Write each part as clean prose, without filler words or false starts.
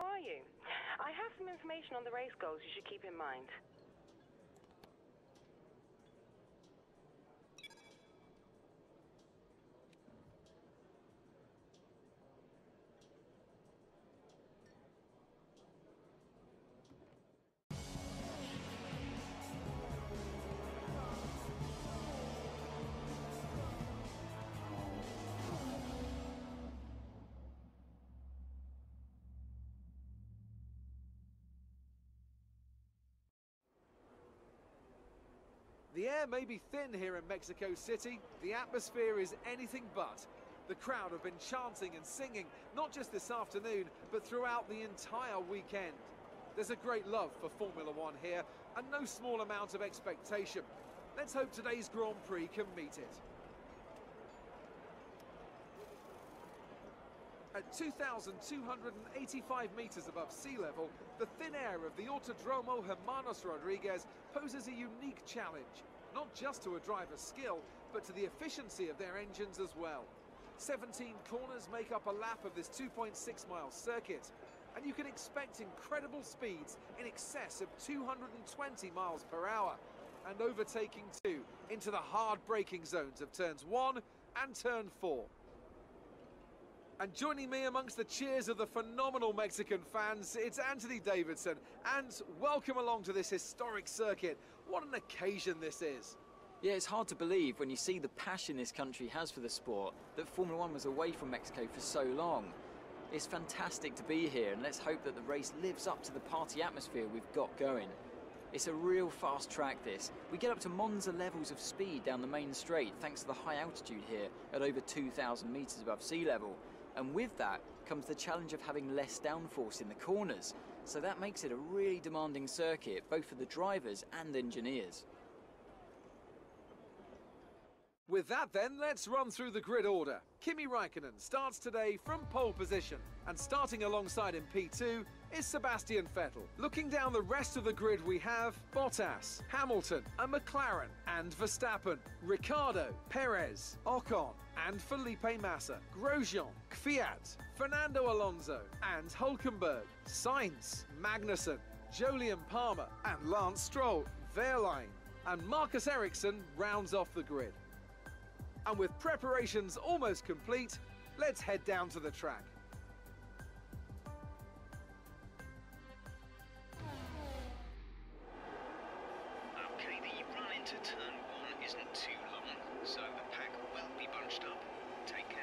how are you? I have some information on the race goals you should keep in mind. The air may be thin here in Mexico City, the atmosphere is anything but. The crowd have been chanting and singing, not just this afternoon, but throughout the entire weekend. There's a great love for Formula One here, and no small amount of expectation. Let's hope today's Grand Prix can meet it. At 2,285 metres above sea level, the thin air of the Autodromo Hermanos Rodriguez poses a unique challenge, not just to a driver's skill, but to the efficiency of their engines as well. 17 corners make up a lap of this 2.6-mile circuit, and you can expect incredible speeds in excess of 220 miles per hour, and overtaking too into the hard braking zones of turns 1 and turn 4. And joining me amongst the cheers of the phenomenal Mexican fans, it's Anthony Davidson. And welcome along to this historic circuit. What an occasion this is. Yeah, it's hard to believe when you see the passion this country has for the sport that Formula One was away from Mexico for so long. It's fantastic to be here, and let's hope that the race lives up to the party atmosphere we've got going. It's a real fast track this. We get up to Monza levels of speed down the main straight thanks to the high altitude here at over 2,000 metres above sea level. And with that comes the challenge of having less downforce in the corners. So that makes it a really demanding circuit, both for the drivers and engineers. With that then, let's run through the grid order. Kimi Raikkonen starts today from pole position, and starting alongside in P2 is Sebastian Vettel. Looking down the rest of the grid, we have Bottas, Hamilton, and McLaren, and Verstappen, Ricciardo, Perez, Ocon, and Felipe Massa, Grosjean, Kvyat, Fernando Alonso, and Hülkenberg, Sainz, Magnussen, Jolyon Palmer, and Lance Stroll, Wehrlein, and Marcus Ericsson rounds off the grid. And with preparations almost complete, let's head down to the track. Okay, the run into turn 1 isn't too long, so the pack will be bunched up. Take care.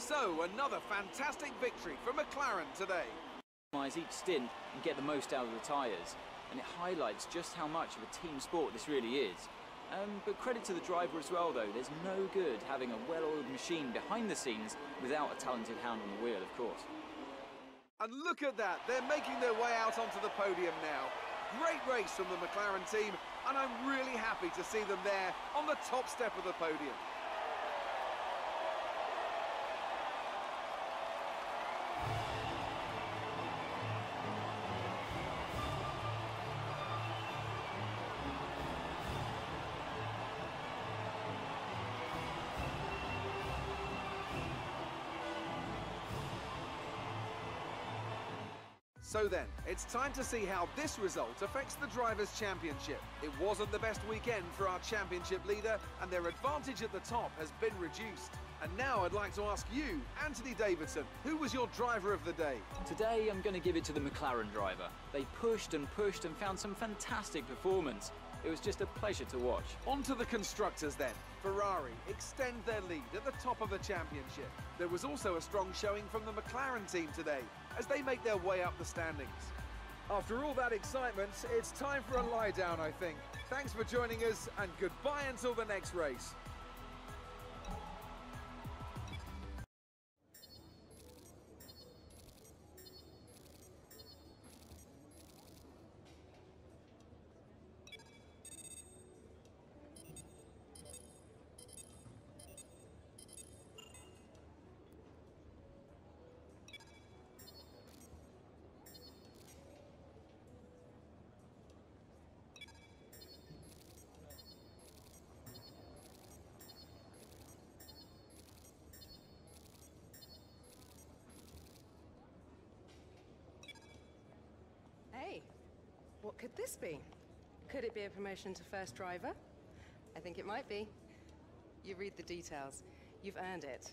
So, another fantastic victory for McLaren today. Optimise each stint and get the most out of the tyres, and it highlights just how much of a team sport this really is. But credit to the driver as well though, there's no good having a well-oiled machine behind the scenes without a talented hand on the wheel, of course. And look at that, they're making their way out onto the podium now. Great race from the McLaren team, and I'm really happy to see them there on the top step of the podium. So then, it's time to see how this result affects the Drivers' Championship. It wasn't the best weekend for our championship leader, and their advantage at the top has been reduced. And now I'd like to ask you, Anthony Davidson, who was your driver of the day? Today I'm going to give it to the McLaren driver. They pushed and found some fantastic performance. It was just a pleasure to watch. On to the constructors then. Ferrari extend their lead at the top of the championship. There was also a strong showing from the McLaren team today as they make their way up the standings. After all that excitement, it's time for a lie down, I think. Thanks for joining us, and goodbye until the next race. Hey, what could this be? Could it be a promotion to first driver? I think it might be. You read the details. You've earned it.